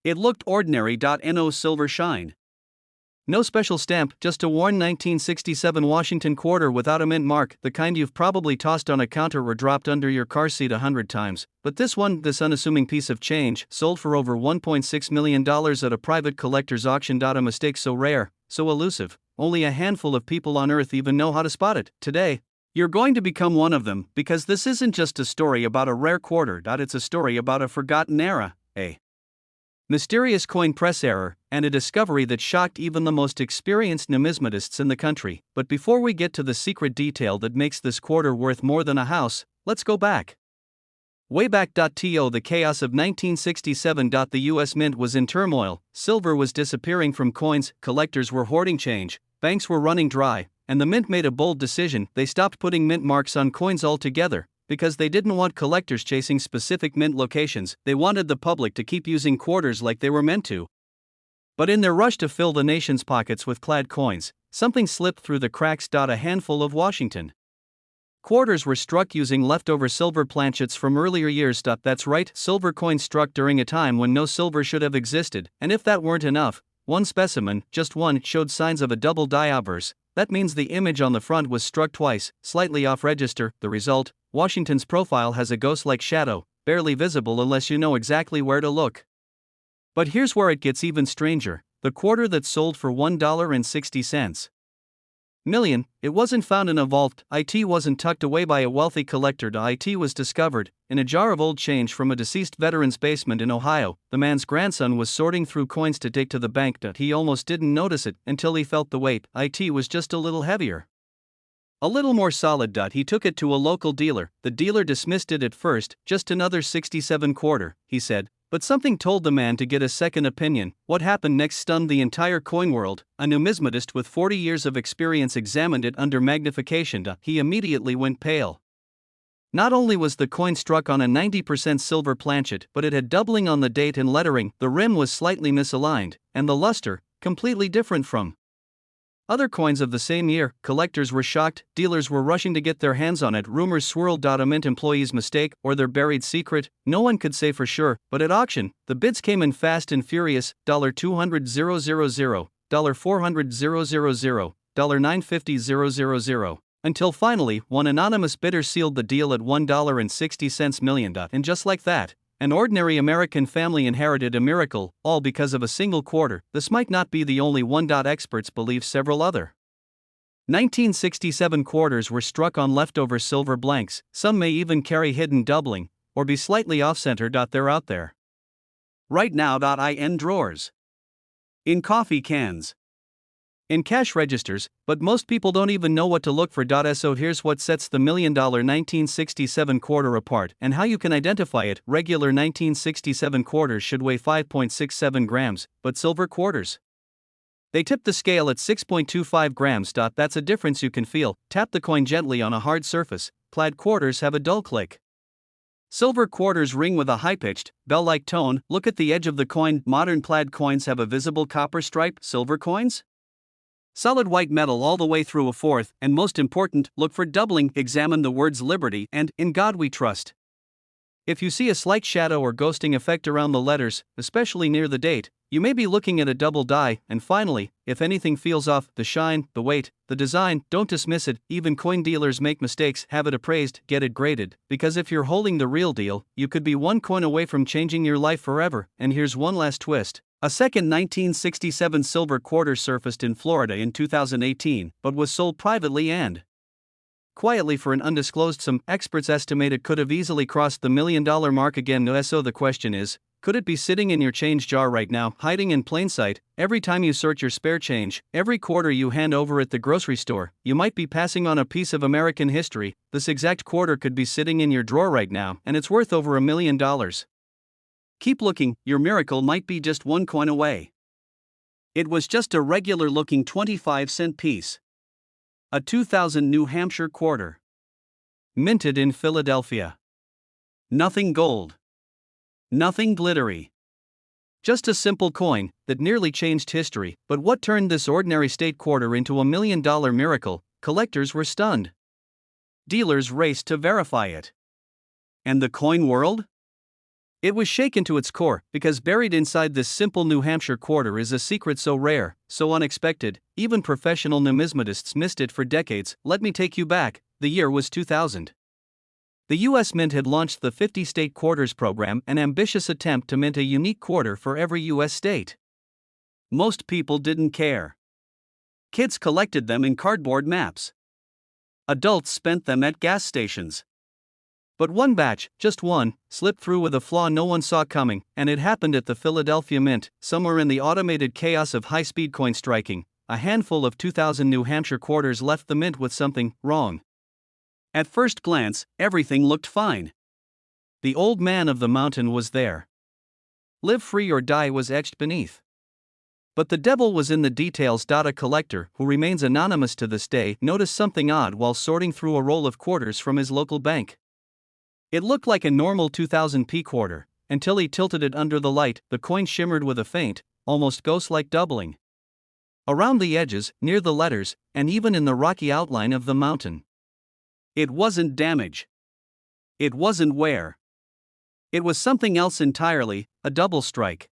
It looked ordinary. No silver shine. No special stamp, just a worn 1967 Washington quarter without a mint mark, the kind you've probably tossed on a counter or dropped under your car seat 100 times. But this unassuming piece of change, sold for over $1.6 million at a private collector's auction. A mistake so rare, so elusive, only a handful of people on earth even know how to spot it. Today, you're going to become one of them, because this isn't just a story about a rare quarter. It's a story about a forgotten era, a mysterious coin press error, and a discovery that shocked even the most experienced numismatists in the country. But before we get to the secret detail that makes this quarter worth more than a house, let's go back. Way back. The chaos of 1967. The US Mint was in turmoil, silver was disappearing from coins, collectors were hoarding change, banks were running dry, and the mint made a bold decision. They stopped putting mint marks on coins altogether, because they didn't want collectors chasing specific mint locations. They wanted the public to keep using quarters like they were meant to. But in their rush to fill the nation's pockets with clad coins, something slipped through the cracks. A handful of Washington quarters were struck using leftover silver planchets from earlier years. That's right, silver coins struck during a time when no silver should have existed, and if that weren't enough, one specimen, just one, showed signs of a double die obverse. That means the image on the front was struck twice, slightly off register. The result: Washington's profile has a ghost-like shadow, barely visible unless you know exactly where to look. But here's where it gets even stranger. The quarter that sold for $1.60 million, it wasn't found in a vault. It wasn't tucked away by a wealthy collector. It was discovered in a jar of old change from a deceased veteran's basement in Ohio. The man's grandson was sorting through coins to take to the bank. He almost didn't notice it until he felt the weight. It was just a little heavier, a little more solid. He took it to a local dealer. The dealer dismissed it at first. Just another 67 quarter, he said. But something told the man to get a second opinion. What happened next stunned the entire coin world. A numismatist with 40 years of experience examined it under magnification. He immediately went pale. Not only was the coin struck on a 90% silver planchet, but it had doubling on the date and lettering. The rim was slightly misaligned, and the luster, completely different from other coins of the same year. Collectors were shocked, dealers were rushing to get their hands on it. Rumors swirled. A mint employee's mistake, or their buried secret, no one could say for sure. But at auction, the bids came in fast and furious. $200,000, $400,000, $950,000, until finally, one anonymous bidder sealed the deal at $1.60 million. And just like that, an ordinary American family inherited a miracle, all because of a single quarter. This might not be the only one. Experts believe several other 1967 quarters were struck on leftover silver blanks. Some may even carry hidden doubling, or be slightly off-center. They're out there right now. In drawers, in coffee cans, in cash registers, but most people don't even know what to look for. So here's what sets the $1 million 1967 quarter apart, and how you can identify it. Regular 1967 quarters should weigh 5.67 grams, but silver quarters, they tip the scale at 6.25 grams. That's a difference you can feel. Tap the coin gently on a hard surface. Clad quarters have a dull click. Silver quarters ring with a high-pitched, bell-like tone. Look at the edge of the coin. Modern plaid coins have a visible copper stripe. Silver coins? Solid white metal all the way through. A fourth, and most important, look for doubling. Examine the words Liberty and In God We Trust. If you see a slight shadow or ghosting effect around the letters, especially near the date, you may be looking at a double die. And finally, if anything feels off, the shine, the weight, the design, don't dismiss it. Even coin dealers make mistakes. Have it appraised, get it graded, because if you're holding the real deal, you could be one coin away from changing your life forever. And here's one last twist. A second 1967 silver quarter surfaced in Florida in 2018, but was sold privately and quietly for an undisclosed sum. Experts estimate it could have easily crossed the $1 million mark again. So the question is, could it be sitting in your change jar right now, hiding in plain sight? Every time you sort your spare change, every quarter you hand over at the grocery store, you might be passing on a piece of American history. This exact quarter could be sitting in your drawer right now, and it's worth over $1 million. Keep looking, your miracle might be just one coin away. It was just a regular-looking 25-cent piece. A 2000 New Hampshire quarter. Minted in Philadelphia. Nothing gold. Nothing glittery. Just a simple coin that nearly changed history. But what turned this ordinary state quarter into $1 million miracle? Collectors were stunned. Dealers raced to verify it. And the coin world? It was shaken to its core, because buried inside this simple New Hampshire quarter is a secret so rare, so unexpected, even professional numismatists missed it for decades. Let me take you back. The year was 2000. The U.S. Mint had launched the 50-state quarters program, an ambitious attempt to mint a unique quarter for every U.S. state. Most people didn't care. Kids collected them in cardboard maps. Adults spent them at gas stations. But one batch, just one, slipped through with a flaw no one saw coming, and it happened at the Philadelphia Mint. Somewhere in the automated chaos of high-speed coin striking, a handful of 2000 New Hampshire quarters left the mint with something wrong. At first glance, everything looked fine. The old man of the mountain was there. Live free or die was etched beneath. But the devil was in the details. A collector, who remains anonymous to this day, noticed something odd while sorting through a roll of quarters from his local bank. It looked like a normal 2000p quarter, until he tilted it under the light. The coin shimmered with a faint, almost ghost-like doubling. Around the edges, near the letters, and even in the rocky outline of the mountain. It wasn't damage. It wasn't wear. It was something else entirely, a double strike.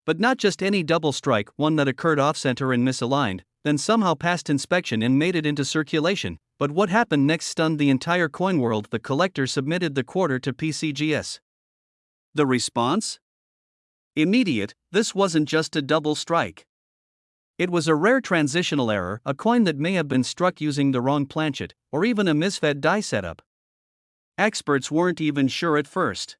But not just any double strike, one that occurred off-center and misaligned, then somehow passed inspection and made it into circulation. But what happened next stunned the entire coin world. The collector submitted the quarter to PCGS. The response? Immediate. This wasn't just a double strike. It was a rare transitional error, a coin that may have been struck using the wrong planchet, or even a misfed die setup. Experts weren't even sure at first.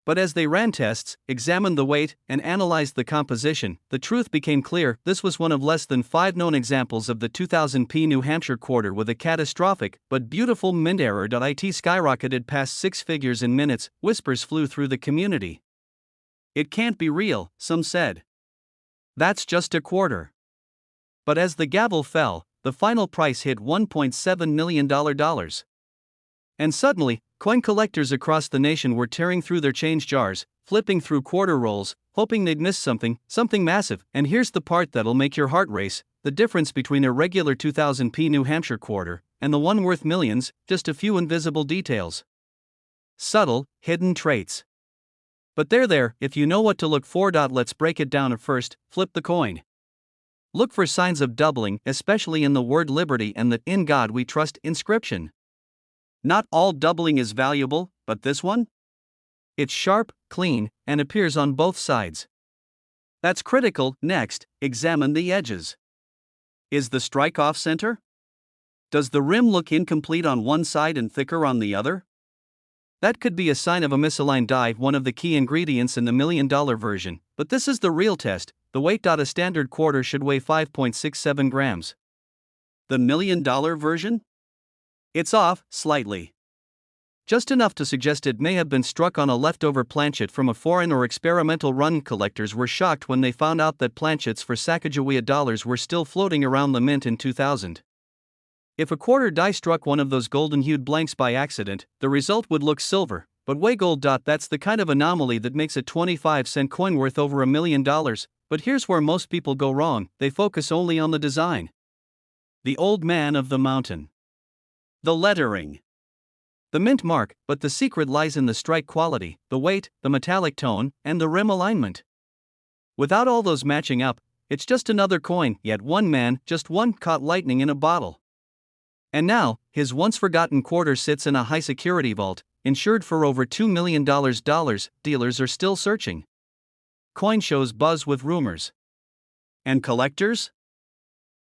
But as they ran tests, examined the weight, and analyzed the composition, the truth became clear. This was one of less than 5 known examples of the 2000p New Hampshire quarter with a catastrophic but beautiful mint error. It skyrocketed past 6 figures in minutes. Whispers flew through the community. It can't be real, some said. That's just a quarter. But as the gavel fell, the final price hit $1.7 million. And suddenly, coin collectors across the nation were tearing through their change jars, flipping through quarter rolls, hoping they'd miss something massive. And here's the part that'll make your heart race: the difference between a regular 2000p New Hampshire quarter and the one worth millions, just a few invisible details. Subtle, hidden traits. But they're there, if you know what to look for. Let's break it down. At first, flip the coin. Look for signs of doubling, especially in the word liberty and the "In God We Trust" inscription. Not all doubling is valuable, but this one? It's sharp, clean, and appears on both sides. That's critical. Next, examine the edges. Is the strike off-center? Does the rim look incomplete on one side and thicker on the other? That could be a sign of a misaligned die, one of the key ingredients in the $1 million version. But this is the real test. The weight. A standard quarter should weigh 5.67 grams. The $1 million version? It's off, slightly. Just enough to suggest it may have been struck on a leftover planchet from a foreign or experimental run. Collectors were shocked when they found out that planchets for Sacagawea dollars were still floating around the mint in 2000. If a quarter die struck one of those golden-hued blanks by accident, the result would look silver, but way gold. That's the kind of anomaly that makes a 25-cent coin worth over $1 million. But here's where most people go wrong: they focus only on the design. The old man of the mountain. The lettering. The mint mark, but the secret lies in the strike quality, the weight, the metallic tone, and the rim alignment. Without all those matching up, it's just another coin, yet one man, just one, caught lightning in a bottle. And now, his once-forgotten quarter sits in a high-security vault, insured for over $2 million. Dealers are still searching. Coin shows buzz with rumors. And collectors?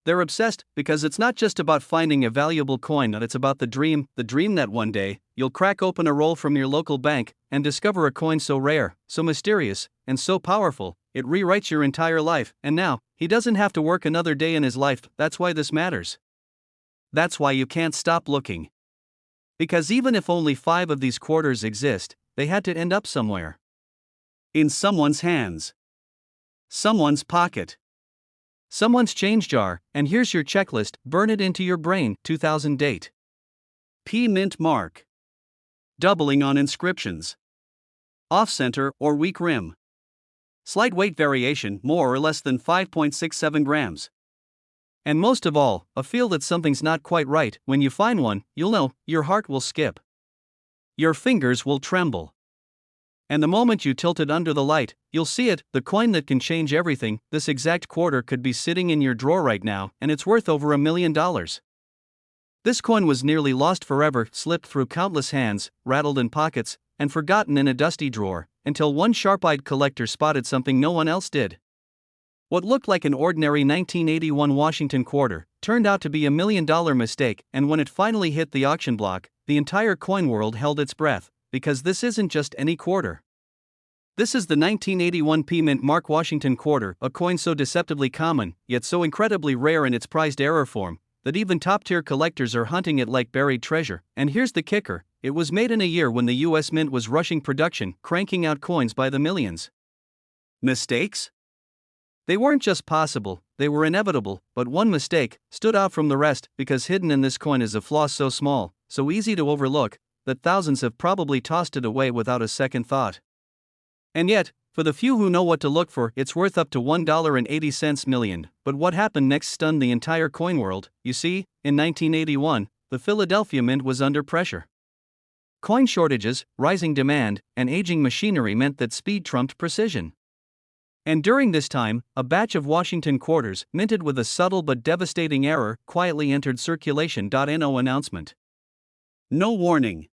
They're obsessed, because it's not just about finding a valuable coin, it's about the dream that one day, you'll crack open a roll from your local bank and discover a coin so rare, so mysterious, and so powerful, it rewrites your entire life. And now, he doesn't have to work another day in his life. That's why this matters. That's why you can't stop looking. Because even if only 5 of these quarters exist, they had to end up somewhere. In someone's hands. Someone's pocket. Someone's change jar. And here's your checklist: burn it into your brain. 2000 date. P mint mark. Doubling on inscriptions. Off-center or weak rim. Slight weight variation, more or less than 5.67 grams. And most of all, a feel that something's not quite right. When you find one, you'll know, your heart will skip. Your fingers will tremble. And the moment you tilt it under the light, you'll see it, the coin that can change everything. This exact quarter could be sitting in your drawer right now, and it's worth over $1 million. This coin was nearly lost forever, slipped through countless hands, rattled in pockets, and forgotten in a dusty drawer, until one sharp-eyed collector spotted something no one else did. What looked like an ordinary 1981 Washington quarter turned out to be $1 million mistake, and when it finally hit the auction block, the entire coin world held its breath, because this isn't just any quarter. This is the 1981 P Mint Mark Washington quarter, a coin so deceptively common, yet so incredibly rare in its prized error form, that even top-tier collectors are hunting it like buried treasure. And here's the kicker: it was made in a year when the US Mint was rushing production, cranking out coins by the millions. Mistakes? They weren't just possible, they were inevitable, but one mistake stood out from the rest, because hidden in this coin is a flaw so small, so easy to overlook, that thousands have probably tossed it away without a second thought. And yet, for the few who know what to look for, it's worth up to $1.80 million. But what happened next stunned the entire coin world. You see, in 1981, the Philadelphia Mint was under pressure. Coin shortages, rising demand, and aging machinery meant that speed trumped precision. And during this time, a batch of Washington quarters, minted with a subtle but devastating error, quietly entered circulation. No announcement. No warning.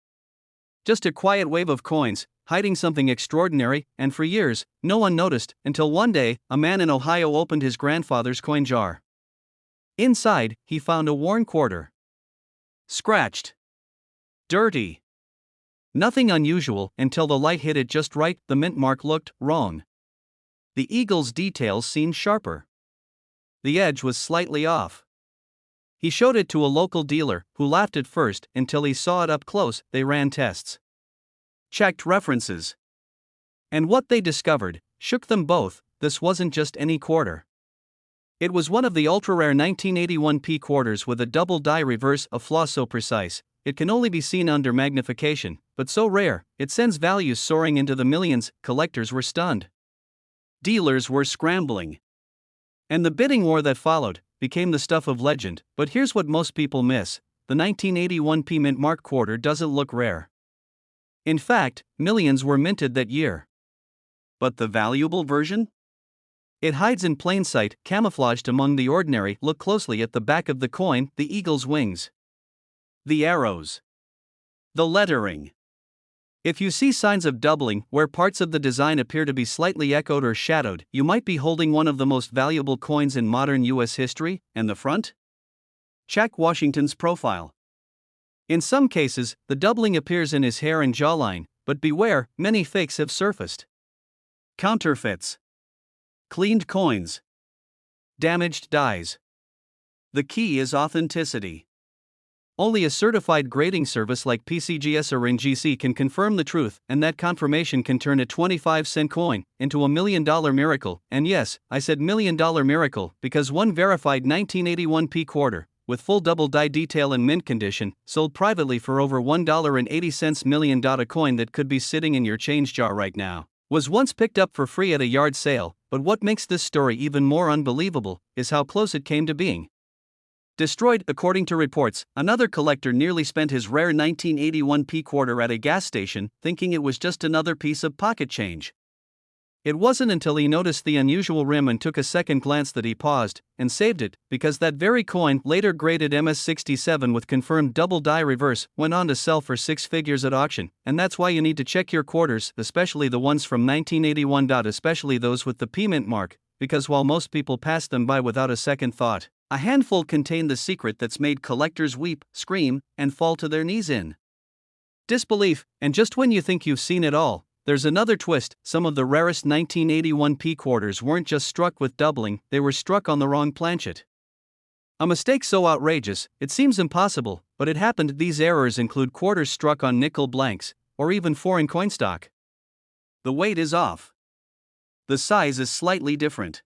Just a quiet wave of coins, hiding something extraordinary, and for years, no one noticed, until one day, a man in Ohio opened his grandfather's coin jar. Inside, he found a worn quarter. Scratched. Dirty. Nothing unusual until the light hit it just right. The mint mark looked wrong. The eagle's details seemed sharper. The edge was slightly off. He showed it to a local dealer, who laughed at first until he saw it up close. They ran tests, checked references, and what they discovered shook them both. This wasn't just any quarter. It was one of the ultra-rare 1981 P quarters with a double die reverse, a flaw so precise it can only be seen under magnification, but so rare it sends values soaring into the millions. Collectors were stunned. Dealers were scrambling. And the bidding war that followed became the stuff of legend. But here's what most people miss: the 1981 P Mint Mark quarter doesn't look rare. In fact, millions were minted that year. But the valuable version? It hides in plain sight, camouflaged among the ordinary. Look closely at the back of the coin, the eagle's wings, the arrows, the lettering. If you see signs of doubling, where parts of the design appear to be slightly echoed or shadowed, you might be holding one of the most valuable coins in modern US history. And the front? Check Washington's profile. In some cases, the doubling appears in his hair and jawline, but beware, many fakes have surfaced. Counterfeits, cleaned coins, damaged dies. The key is authenticity. Only a certified grading service like PCGS or NGC can confirm the truth, and that confirmation can turn a 25-cent coin into $1 million miracle. And yes, I said $1 million miracle, because one verified 1981 P quarter, with full double die detail and mint condition, sold privately for over $1.80 million. A coin that could be sitting in your change jar right now was once picked up for free at a yard sale. But what makes this story even more unbelievable is how close it came to being destroyed. According to reports, another collector nearly spent his rare 1981 P quarter at a gas station, thinking it was just another piece of pocket change. It wasn't until he noticed the unusual rim and took a second glance that he paused and saved it, because that very coin, later graded MS67 with confirmed double die reverse, went on to sell for six figures at auction. And that's why you need to check your quarters, especially the ones from 1981. Especially those with the P Mint mark, because while most people pass them by without a second thought, a handful contain the secret that's made collectors weep, scream, and fall to their knees in disbelief. And just when you think you've seen it all, there's another twist. Some of the rarest 1981 P quarters weren't just struck with doubling, they were struck on the wrong planchet. A mistake so outrageous, it seems impossible, but it happened. These errors include quarters struck on nickel blanks, or even foreign coin stock. The weight is off. The size is slightly different.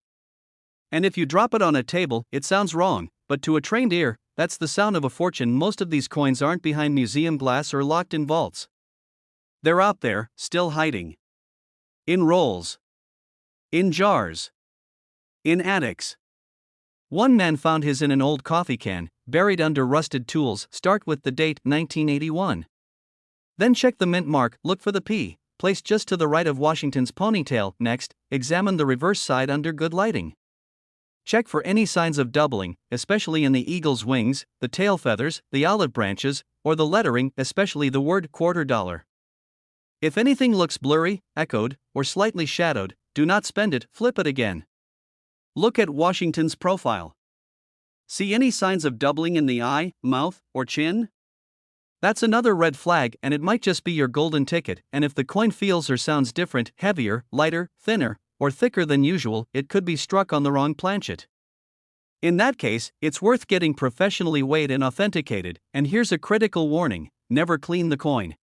And if you drop it on a table, it sounds wrong, but to a trained ear, that's the sound of a fortune. Most of these coins aren't behind museum glass or locked in vaults. They're out there, still hiding. In rolls. In jars. In attics. One man found his in an old coffee can, buried under rusted tools. Start with the date, 1981. Then check the mint mark, look for the P. placed just to the right of Washington's ponytail. Next, examine the reverse side under good lighting. Check for any signs of doubling, especially in the eagle's wings, the tail feathers, the olive branches, or the lettering, especially the word $quarter. If anything looks blurry, echoed, or slightly shadowed, do not spend it, flip it again. Look at Washington's profile. See any signs of doubling in the eye, mouth, or chin? That's another red flag, and it might just be your golden ticket. And if the coin feels or sounds different, heavier, lighter, thinner, or thicker than usual, it could be struck on the wrong planchet. In that case, it's worth getting professionally weighed and authenticated. And here's a critical warning: never clean the coin.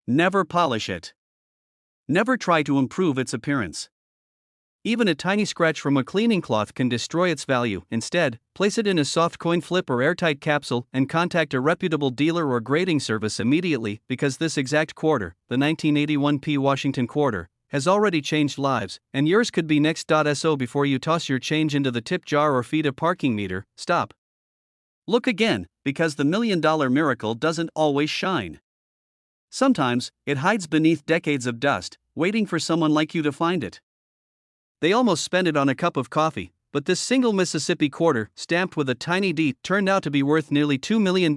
Never polish it. Never try to improve its appearance. Even a tiny scratch from a cleaning cloth can destroy its value. Instead, place it in a soft coin flip or airtight capsule and contact a reputable dealer or grading service immediately, because this exact quarter, the 1981 P Washington quarter, has already changed lives, and yours could be next. So before you toss your change into the tip jar or feed a parking meter, stop. Look again, because the $1 million miracle doesn't always shine. Sometimes, it hides beneath decades of dust, waiting for someone like you to find it. They almost spent it on a cup of coffee, but this single Mississippi quarter, stamped with a tiny D, turned out to be worth nearly $2 million.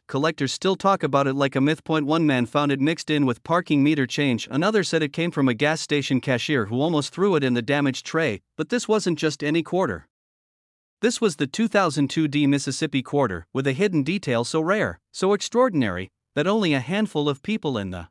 Collectors still talk about it like a myth. One man found it mixed in with parking meter change. Another said it came from a gas station cashier who almost threw it in the damaged tray. But this wasn't just any quarter. This was the 2002 D Mississippi quarter, with a hidden detail so rare, so extraordinary, that only a handful of people in the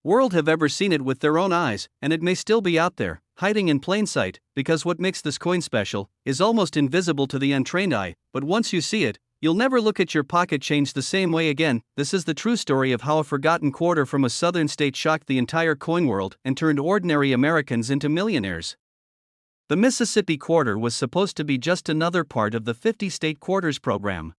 world have ever seen it with their own eyes, and it may still be out there, hiding in plain sight, because what makes this coin special is almost invisible to the untrained eye. But once you see it, you'll never look at your pocket change the same way again. This is the true story of how a forgotten quarter from a southern state shocked the entire coin world and turned ordinary Americans into millionaires. The Mississippi quarter was supposed to be just another part of the 50-state quarters program,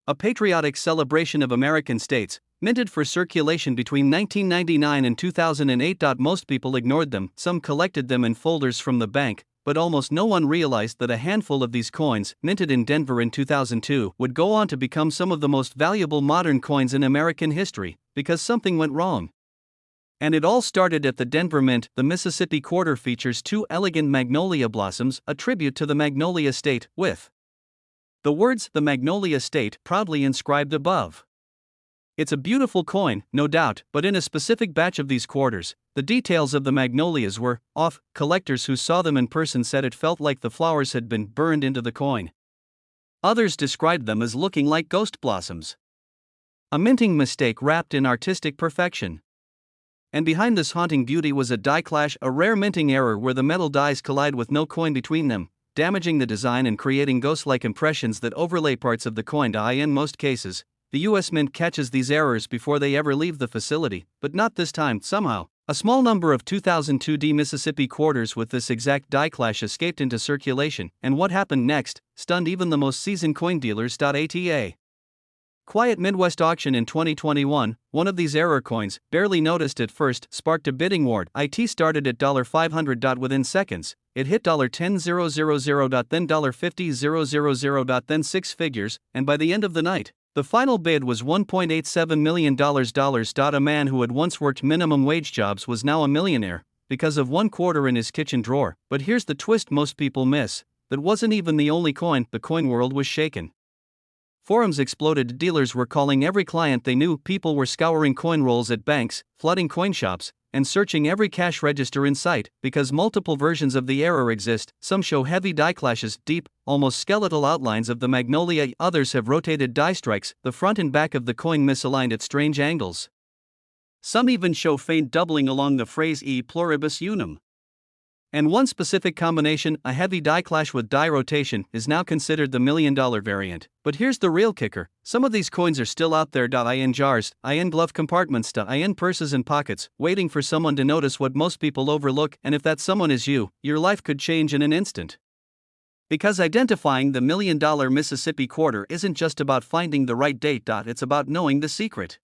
a patriotic celebration of American states, minted for circulation between 1999 and 2008. Most people ignored them, some collected them in folders from the bank, but almost no one realized that a handful of these coins, minted in Denver in 2002, would go on to become some of the most valuable modern coins in American history, because something went wrong. And it all started at the Denver Mint. The Mississippi quarter features 2 elegant magnolia blossoms, a tribute to the Magnolia State, with the words "The Magnolia State" proudly inscribed above. It's a beautiful coin, no doubt, but in a specific batch of these quarters, the details of the magnolias were off. Collectors who saw them in person said it felt like the flowers had been burned into the coin. Others described them as looking like ghost blossoms. A minting mistake wrapped in artistic perfection. And behind this haunting beauty was a die clash, a rare minting error where the metal dies collide with no coin between them, damaging the design and creating ghost-like impressions that overlay parts of the coined eye. In most cases, the U.S. Mint catches these errors before they ever leave the facility, but not this time. Somehow, a small number of 2002 D Mississippi quarters with this exact die clash escaped into circulation, and what happened next stunned even the most seasoned coin dealers. A quiet Midwest auction in 2021, one of these error coins, barely noticed at first, sparked a bidding war. It started at $500. Within seconds, it hit $10,000. Then $50,000. Then 6 figures, and by the end of the night, the final bid was $1.87 million. A man who had once worked minimum wage jobs was now a millionaire, because of one quarter in his kitchen drawer. But here's the twist most people miss: that wasn't even the only coin. The coin world was shaken. Forums exploded. Dealers were calling every client they knew. People were scouring coin rolls at banks, flooding coin shops, and searching every cash register in sight, because multiple versions of the error exist. Some show heavy die clashes, deep, almost skeletal outlines of the magnolia. Others have rotated die strikes, the front and back of the coin misaligned at strange angles. Some even show faint doubling along the phrase e pluribus unum. And one specific combination, a heavy die clash with die rotation, is now considered the $1 million variant. But here's the real kicker: some of these coins are still out there. In jars, in glove compartments, in purses and pockets, waiting for someone to notice what most people overlook. And if that someone is you, your life could change in an instant. Because identifying the $1 million Mississippi quarter isn't just about finding the right date. It's about knowing the secret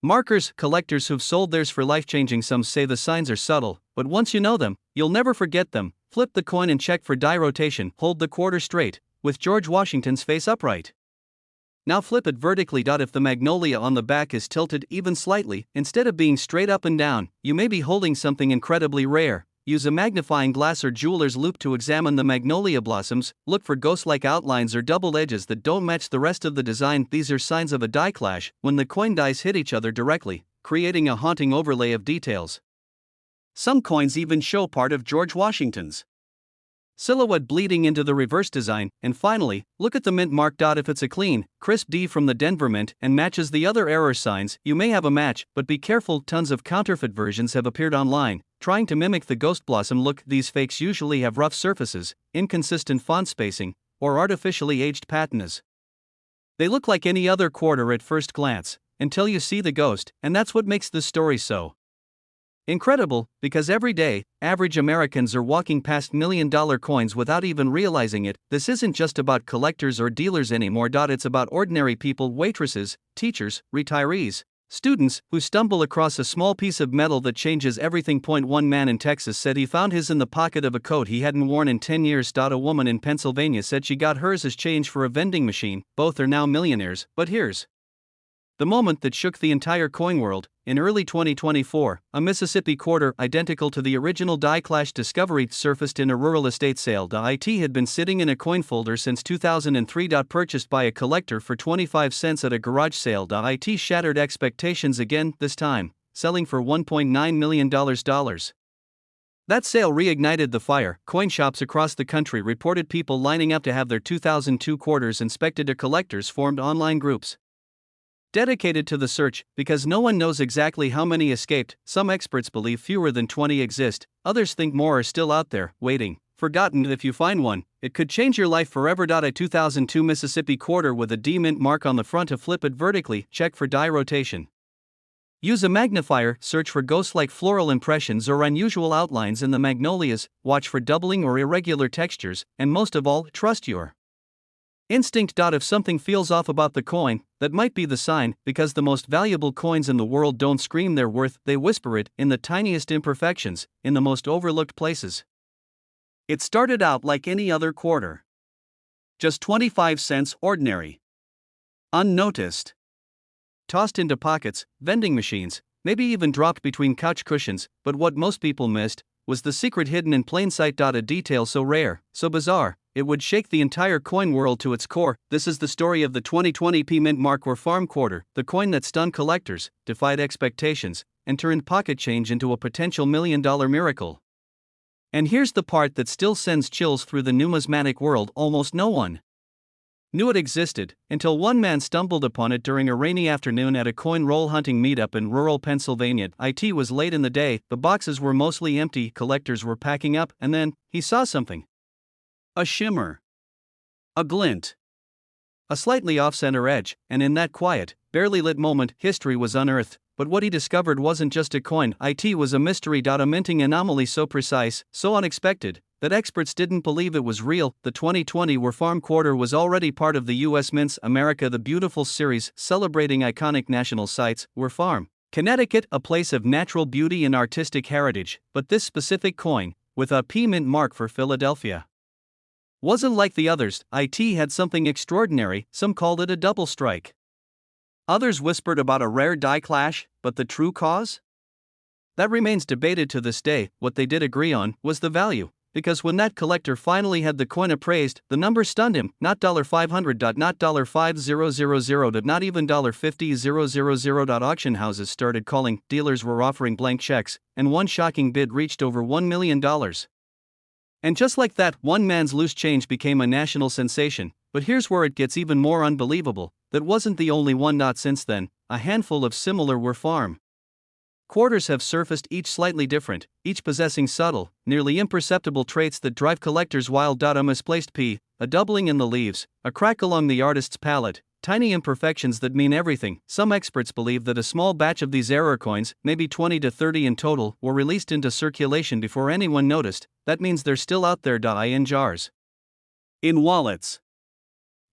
markers. Collectors who've sold theirs for life-changing sums say the signs are subtle, but once you know them, you'll never forget them. Flip the coin and check for die rotation. Hold the quarter straight, with George Washington's face upright. Now flip it vertically. If the magnolia on the back is tilted even slightly, instead of being straight up and down, you may be holding something incredibly rare. Use a magnifying glass or jeweler's loupe to examine the magnolia blossoms. Look for ghost-like outlines or double edges that don't match the rest of the design. These are signs of a die clash, when the coin dies hit each other directly, creating a haunting overlay of details. Some coins even show part of George Washington's silhouette bleeding into the reverse design. And finally, look at the mint mark. If it's a clean, crisp D from the Denver Mint and matches the other error signs, you may have a match, but be careful. Tons of counterfeit versions have appeared online, trying to mimic the ghost blossom look. These fakes usually have rough surfaces, inconsistent font spacing, or artificially aged patinas. They look like any other quarter at first glance, until you see the ghost, and that's what makes this story so incredible, because every day, average Americans are walking past million-dollar coins without even realizing it. This isn't just about collectors or dealers anymore. It's about ordinary people, waitresses, teachers, retirees, students, who stumble across a small piece of metal that changes everything. One man in Texas said he found his in the pocket of a coat he hadn't worn in 10 years. A woman in Pennsylvania said she got hers as change for a vending machine. Both are now millionaires, but here's the moment that shook the entire coin world. In early 2024, a Mississippi quarter identical to the original die clash discovery surfaced in a rural estate sale. It had been sitting in a coin folder since 2003. Purchased by a collector for 25 cents at a garage sale. It shattered expectations again, this time selling for $1.9 million. That sale reignited the fire. Coin shops across the country reported people lining up to have their 2002 quarters inspected. Collectors formed online groups dedicated to the search, because no one knows exactly how many escaped. Some experts believe fewer than 20 exist, others think more are still out there, waiting, forgotten. If you find one, it could change your life forever. A 2002 Mississippi quarter with a D mint mark on the front. To flip it vertically, check for die rotation. Use a magnifier, search for ghost-like floral impressions or unusual outlines in the magnolias, watch for doubling or irregular textures, and most of all, trust your instinct. If something feels off about the coin, that might be the sign, because the most valuable coins in the world don't scream their worth, they whisper it, in the tiniest imperfections, in the most overlooked places. It started out like any other quarter. Just 25 cents, ordinary. Unnoticed. Tossed into pockets, vending machines, maybe even dropped between couch cushions, but what most people missed was the secret hidden in plain sight. A detail so rare, so bizarre, it would shake the entire coin world to its core. This is the story of the 2020 P Mint Mark Weir Farm quarter, the coin that stunned collectors, defied expectations, and turned pocket change into a potential million-dollar miracle. And here's the part that still sends chills through the numismatic world: almost no one knew it existed, until one man stumbled upon it during a rainy afternoon at a coin roll hunting meetup in rural Pennsylvania. It was late in the day, the boxes were mostly empty, collectors were packing up, and then, he saw something. A shimmer. A glint. A slightly off-center edge, and in that quiet, barely lit moment, history was unearthed. But what he discovered wasn't just a coin, it was a mystery. A minting anomaly so precise, so unexpected, that experts didn't believe it was real. The 2020 Weir Farm quarter was already part of the U.S. Mint's America the Beautiful series, celebrating iconic national sites. Weir Farm, Connecticut, a place of natural beauty and artistic heritage, but this specific coin, with a P mint mark for Philadelphia, wasn't like the others. It had something extraordinary. Some called it a double strike. Others whispered about a rare die clash, but the true cause? That remains debated to this day. What they did agree on was the value, because when that collector finally had the coin appraised, the number stunned him. Not $500, not $5,000, not even $50,000. Auction houses started calling, dealers were offering blank checks, and one shocking bid reached over $1 million. And just like that, one man's loose change became a national sensation. But here's where it gets even more unbelievable: that wasn't the only one. Since then, a handful of similar Weir Farm quarters have surfaced, each slightly different, each possessing subtle, nearly imperceptible traits that drive collectors wild. A misplaced P, a doubling in the leaves, a crack along the artist's palette, tiny imperfections that mean everything. Some experts believe that a small batch of these error coins, maybe 20 to 30 in total, were released into circulation before anyone noticed. That means they're still out there, in jars, in wallets,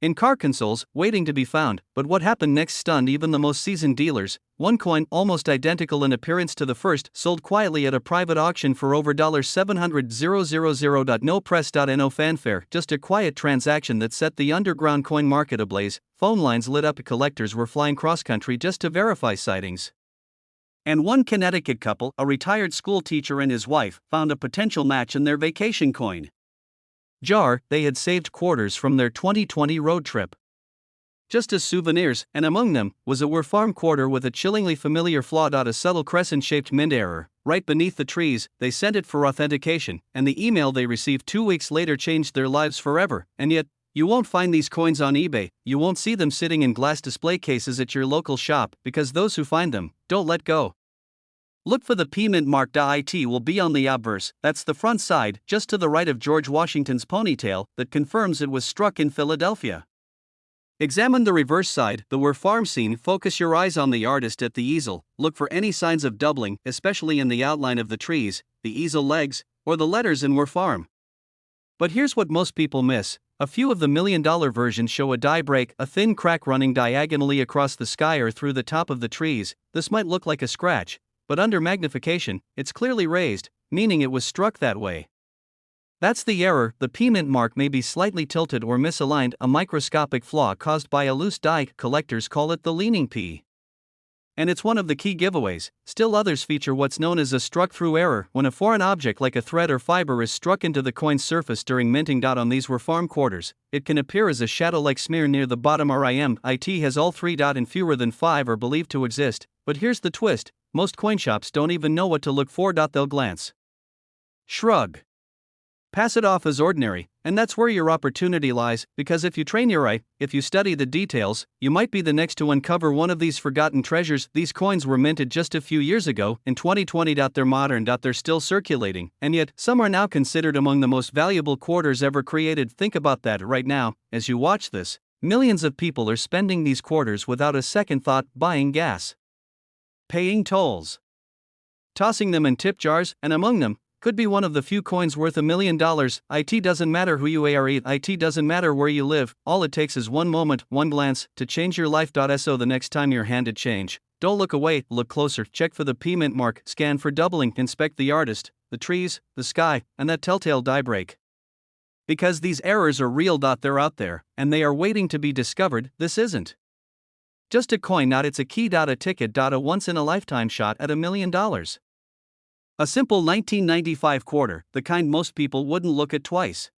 in car consoles, waiting to be found. But what happened next stunned even the most seasoned dealers. One coin, almost identical in appearance to the first, sold quietly at a private auction for over $700,000. No press. No fanfare, just a quiet transaction that set the underground coin market ablaze. phone lines lit up, collectors were flying cross-country just to verify sightings. And one Connecticut couple, a retired school teacher and his wife, found a potential match in their vacation coin jar. They had saved quarters from their 2020 road trip just as souvenirs, and among them was a Weir Farm quarter with a chillingly familiar flaw. A subtle crescent-shaped mint error right beneath the trees. They sent it for authentication, and the email they received 2 weeks later changed their lives forever. And yet, you won't find these coins on eBay. You won't see them sitting in glass display cases at your local shop, because those who find them don't let go. Look for the P mint mark. It will be on the obverse, that's the front side, just to the right of George Washington's ponytail, that confirms it was struck in Philadelphia. Examine the reverse side, the Weir Farm scene. Focus your eyes on the artist at the easel. Look for any signs of doubling, especially in the outline of the trees, the easel legs, or the letters in Weir Farm. But here's what most people miss. A few of the $1 million versions show a die break, a thin crack running diagonally across the sky or through the top of the trees. This might look like a scratch, but under magnification, it's clearly raised, meaning it was struck that way. That's the error. The P mint mark may be slightly tilted or misaligned, a microscopic flaw caused by a loose die. Collectors call it the leaning P. And it's one of the key giveaways. Still others feature what's known as a struck-through error, when a foreign object like a thread or fiber is struck into the coin's surface during minting. On these Weir Farm quarters, it can appear as a shadow-like smear near the bottom. It has all three. And fewer than 5 are believed to exist. But here's the twist: most coin shops don't even know what to look for. They'll glance, shrug, pass it off as ordinary, and that's where your opportunity lies, because if you train your eye, if you study the details, you might be the next to uncover one of these forgotten treasures. These coins were minted just a few years ago, in 2020. They're modern. They're still circulating, and yet, some are now considered among the most valuable quarters ever created. Think about that right now, as you watch this. Millions of people are spending these quarters without a second thought, buying gas, paying tolls, tossing them in tip jars, and among them could be one of the few coins worth $1 million. It doesn't matter who you are, it doesn't matter where you live, all it takes is one moment, one glance, to change your life. So the next time you're handed change, don't look away, look closer, check for the P mint mark, scan for doubling, inspect the artist, the trees, the sky, and that telltale die break. Because these errors are real. They're out there, and they are waiting to be discovered. This isn't just a coin, it's a key. A ticket. A once-in-a-lifetime shot at $1 million. A simple 1995 quarter, the kind most people wouldn't look at twice.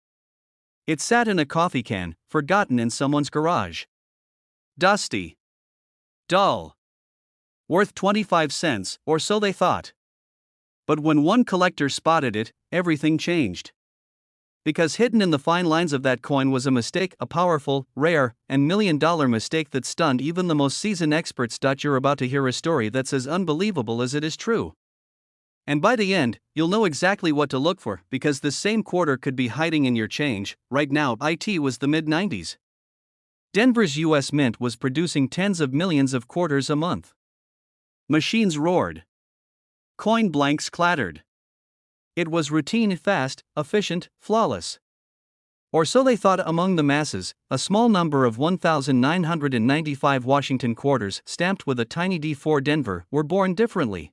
It sat in a coffee can, forgotten in someone's garage. Dusty, dull, worth 25 cents, or so they thought. But when one collector spotted it, everything changed. Because hidden in the fine lines of that coin was a mistake, a powerful, rare, and $1 million mistake that stunned even the most seasoned experts. You're about to hear a story that's as unbelievable as it is true. And by the end, you'll know exactly what to look for, because this same quarter could be hiding in your change. Right now, it was the mid-90s. Denver's U.S. Mint was producing tens of millions of quarters a month. Machines roared. Coin blanks clattered. It was routine, fast, efficient, flawless. Or so they thought. Among the masses, a small number of 1,995 Washington quarters stamped with a tiny D4 Denver were born differently.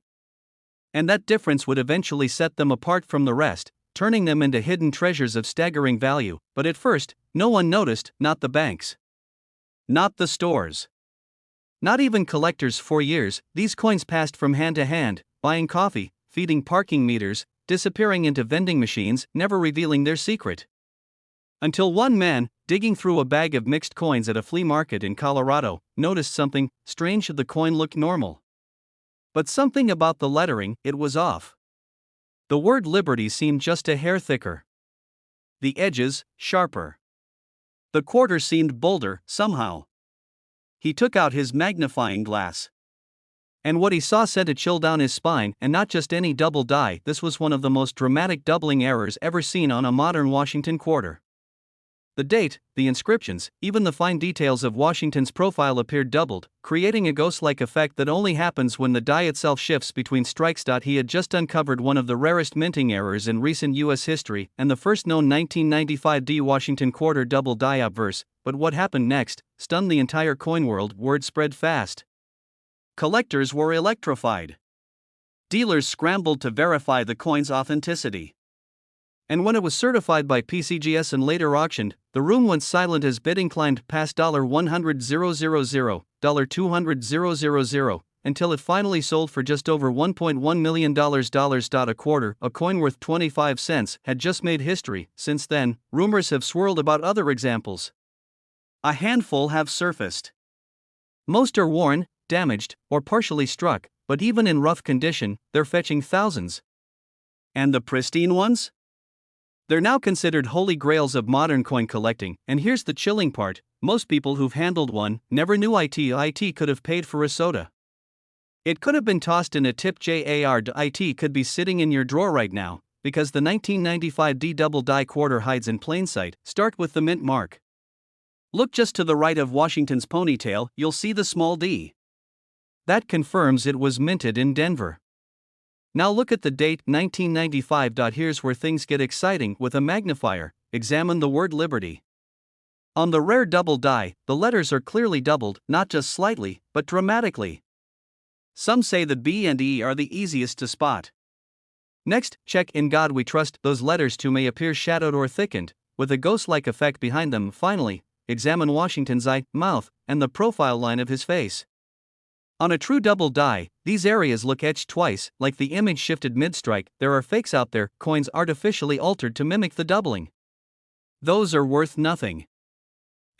And that difference would eventually set them apart from the rest, turning them into hidden treasures of staggering value. But at first, no one noticed, not the banks, not the stores, not even collectors. For years, these coins passed from hand to hand, buying coffee, feeding parking meters, disappearing into vending machines, never revealing their secret. Until one man, digging through a bag of mixed coins at a flea market in Colorado, noticed something strange. The coin looked normal, but something about the lettering, it was off. The word Liberty seemed just a hair thicker. The edges, sharper. The quarter seemed bolder, somehow. He took out his magnifying glass. And what he saw sent a chill down his spine, and not just any double die. This was one of the most dramatic doubling errors ever seen on a modern Washington quarter. The date, the inscriptions, even the fine details of Washington's profile appeared doubled, creating a ghost-like effect that only happens when the die itself shifts between strikes. He had just uncovered one of the rarest minting errors in recent U.S. history, and the first known 1995 Washington quarter double die obverse. But what happened next stunned the entire coin world. Word spread fast. Collectors were electrified. Dealers scrambled to verify the coin's authenticity. And when it was certified by PCGS and later auctioned, the room went silent as bidding climbed past $100,000, $200,000, until it finally sold for just over $1.1 million. A quarter, a coin worth 25 cents, had just made history. Since then, rumors have swirled about other examples. A handful have surfaced. Most are worn, damaged, or partially struck, but even in rough condition, they're fetching thousands. And the pristine ones? They're now considered holy grails of modern coin collecting, and here's the chilling part: most people who've handled one never knew it could have paid for a soda. It could have been tossed in a tip jar. It could be sitting in your drawer right now, because the 1995 D double die quarter hides in plain sight. Start with the mint mark. Look just to the right of Washington's ponytail, you'll see the small d. That confirms it was minted in Denver. Now look at the date, 1995. Here's where things get exciting. With a magnifier, examine the word Liberty. On the rare double die, the letters are clearly doubled, not just slightly, but dramatically. Some say the B and E are the easiest to spot. Next, check "In God We Trust." Those letters too may appear shadowed or thickened, with a ghost-like effect behind them. Finally, examine Washington's eye, mouth, and the profile line of his face. On a true double die, these areas look etched twice, like the image shifted mid-strike. There are fakes out there, coins artificially altered to mimic the doubling. Those are worth nothing.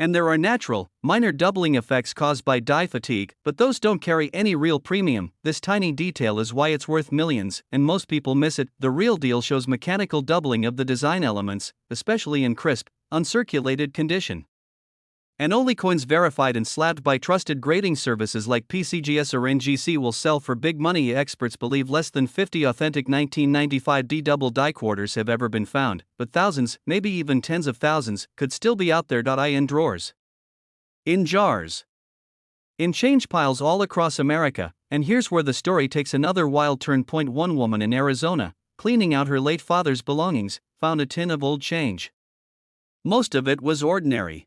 And there are natural, minor doubling effects caused by die fatigue, but those don't carry any real premium. This tiny detail is why it's worth millions, and most people miss it. The real deal shows mechanical doubling of the design elements, especially in crisp, uncirculated condition. And only coins verified and slabbed by trusted grading services like PCGS or NGC will sell for big money. Experts believe less than 50 authentic 1995 D double die quarters have ever been found, but thousands, maybe even tens of thousands, could still be out there. In drawers, in jars, in change piles all across America. And here's where the story takes another wild turn. One woman in Arizona, cleaning out her late father's belongings, found a tin of old change. Most of it was ordinary.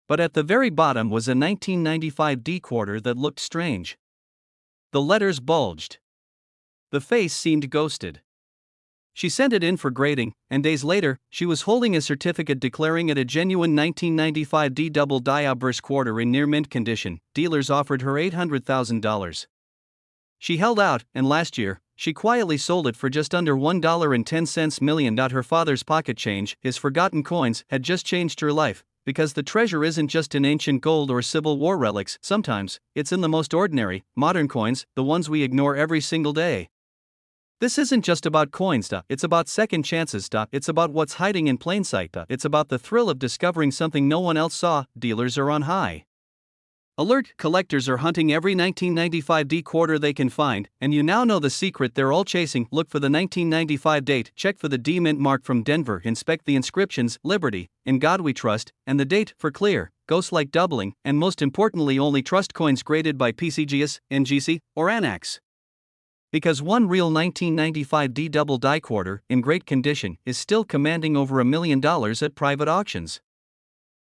But at the very bottom was a 1995 D quarter that looked strange. The letters bulged. The face seemed ghosted. She sent it in for grading, and days later, she was holding a certificate declaring it a genuine 1995 D double die obverse quarter in near mint condition. Dealers offered her $800,000. She held out, and last year, she quietly sold it for just under $1.10 million. Her father's pocket change, his forgotten coins, had just changed her life. Because the treasure isn't just in ancient gold or Civil War relics, sometimes, it's in the most ordinary, modern coins, the ones we ignore every single day. This isn't just about coins, it's about second chances, it's about what's hiding in plain sight, it's about the thrill of discovering something no one else saw. Dealers are on high alert. Collectors are hunting every 1995 D quarter they can find, and you now know the secret they're all chasing. Look for the 1995 date, check for the D mint mark from Denver, inspect the inscriptions, Liberty, In God We Trust, and the date, for clear, ghost-like doubling, and most importantly only trust coins graded by PCGS, NGC, or Annex. Because one real 1995 D double die quarter, in great condition, is still commanding over $1 million at private auctions.